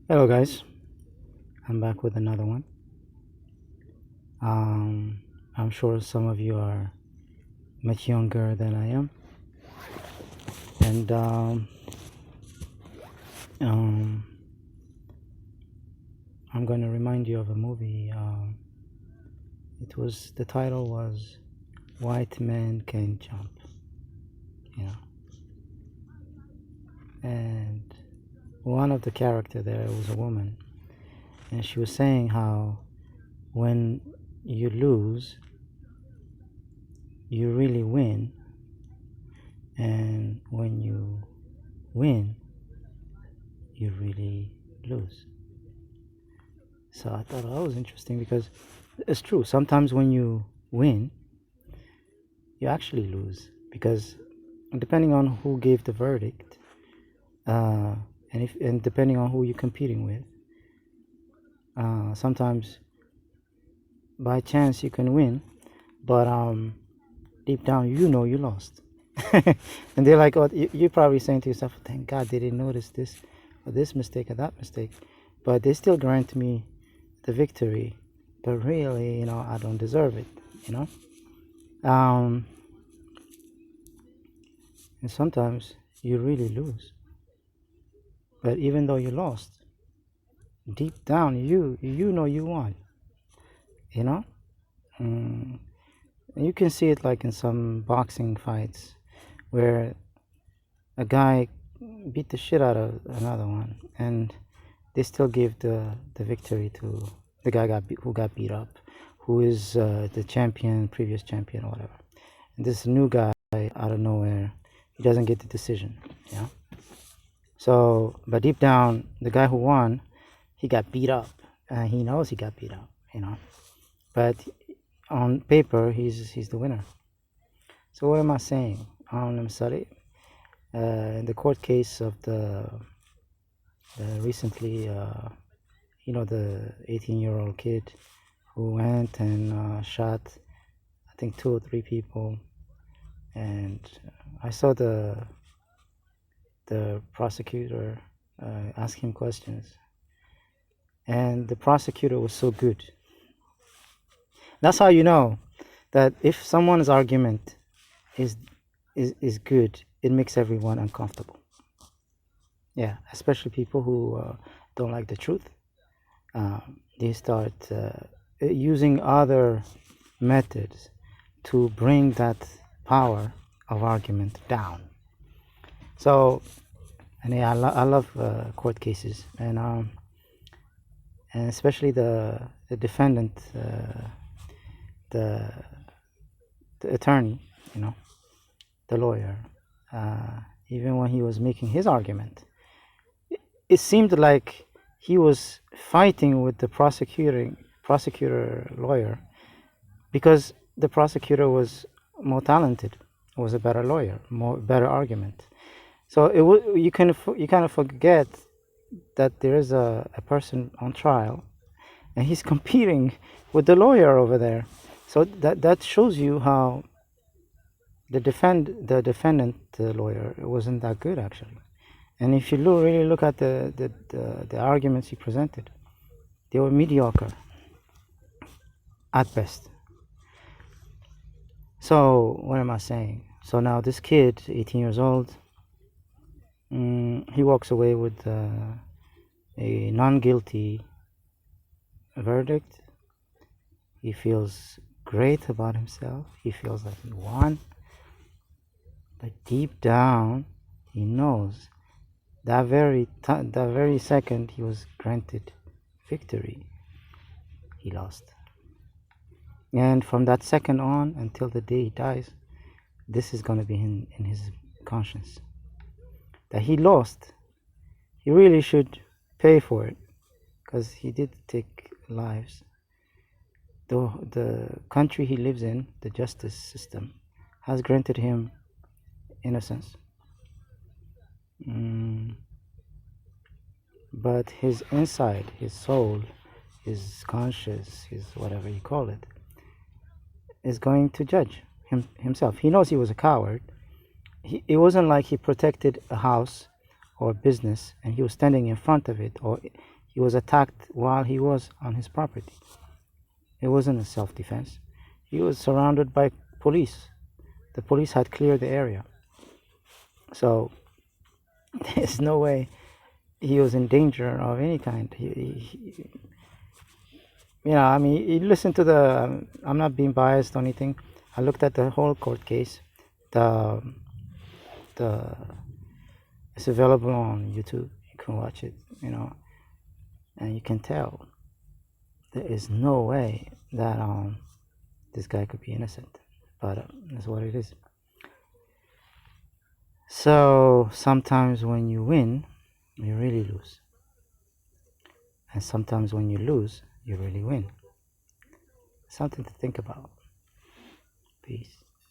Hello guys, I'm back with another one. I'm sure some of you are much younger than I am, and um, I'm going to remind you of a movie. The title was "White Men Can Jump," you know, and one of the character there was a woman, and she was saying how when you lose, you really win, and when you win, you really lose. So I thought that was interesting because it's true. Sometimes when you win, you actually lose because depending on who gave the verdict, and depending on who you're competing with, sometimes by chance you can win, but deep down you know you lost. And they're like, oh, you're probably saying to yourself, thank God they didn't notice this or this mistake or that mistake, but they still grant me the victory, but really, I don't deserve it, you know. And sometimes you really lose, but even though you lost, deep down you know you won, you know. And you can see it like in some boxing fights where a guy beat the shit out of another one, and they still give the victory to the guy who got beat up, who is the champion, previous champion or whatever. And this new guy out of nowhere, he doesn't get the decision, you know. So, but deep down, the guy who won, he got beat up, and he knows he got beat up, you know. But on paper, he's the winner. So what am I saying? I'm sorry. In the court case of the recently, the 18-year-old kid who went and shot, I think 2 or 3 people, and I saw the prosecutor ask him questions, and the prosecutor was so good. That's how you know that if someone's argument is good, it makes everyone uncomfortable. Yeah, especially people who don't like the truth. They start using other methods to bring that power of argument down. So, and yeah, I love court cases, and especially the defendant, the attorney, the lawyer. Even when he was making his argument, it seemed like he was fighting with the prosecutor lawyer because the prosecutor was more talented, was a better lawyer, better argument. So you kind of forget that there is a person on trial, and he's competing with the lawyer over there. So that shows you how the defendant, the lawyer, wasn't that good actually. And if you really look at the arguments he presented, they were mediocre at best. So what am I saying? So now this kid, 18 years old, he walks away with a non-guilty verdict. He feels great about himself. He feels like he won. But deep down, he knows that very second he was granted victory, he lost. And from that second on until the day he dies, this is going to be in his conscience. That he lost. He really should pay for it, because he did take lives. The country he lives in, the justice system, has granted him innocence. But his inside, his soul, his conscience, his whatever you call it, is going to judge himself. He knows he was a coward. It wasn't like he protected a house or business and he was standing in front of it, or He was attacked while he was on his property. It wasn't a self-defense. He was surrounded by police. The police had cleared the area. So there's no way he was in danger of any kind. I mean, you listen to the. I'm not being biased or anything. I looked at the whole court case. The it's available on YouTube. You can watch it. And you can tell there is no way that this guy could be innocent. But that's what it is. So sometimes when you win, you really lose. And sometimes when you lose, you really win. Something to think about. Peace.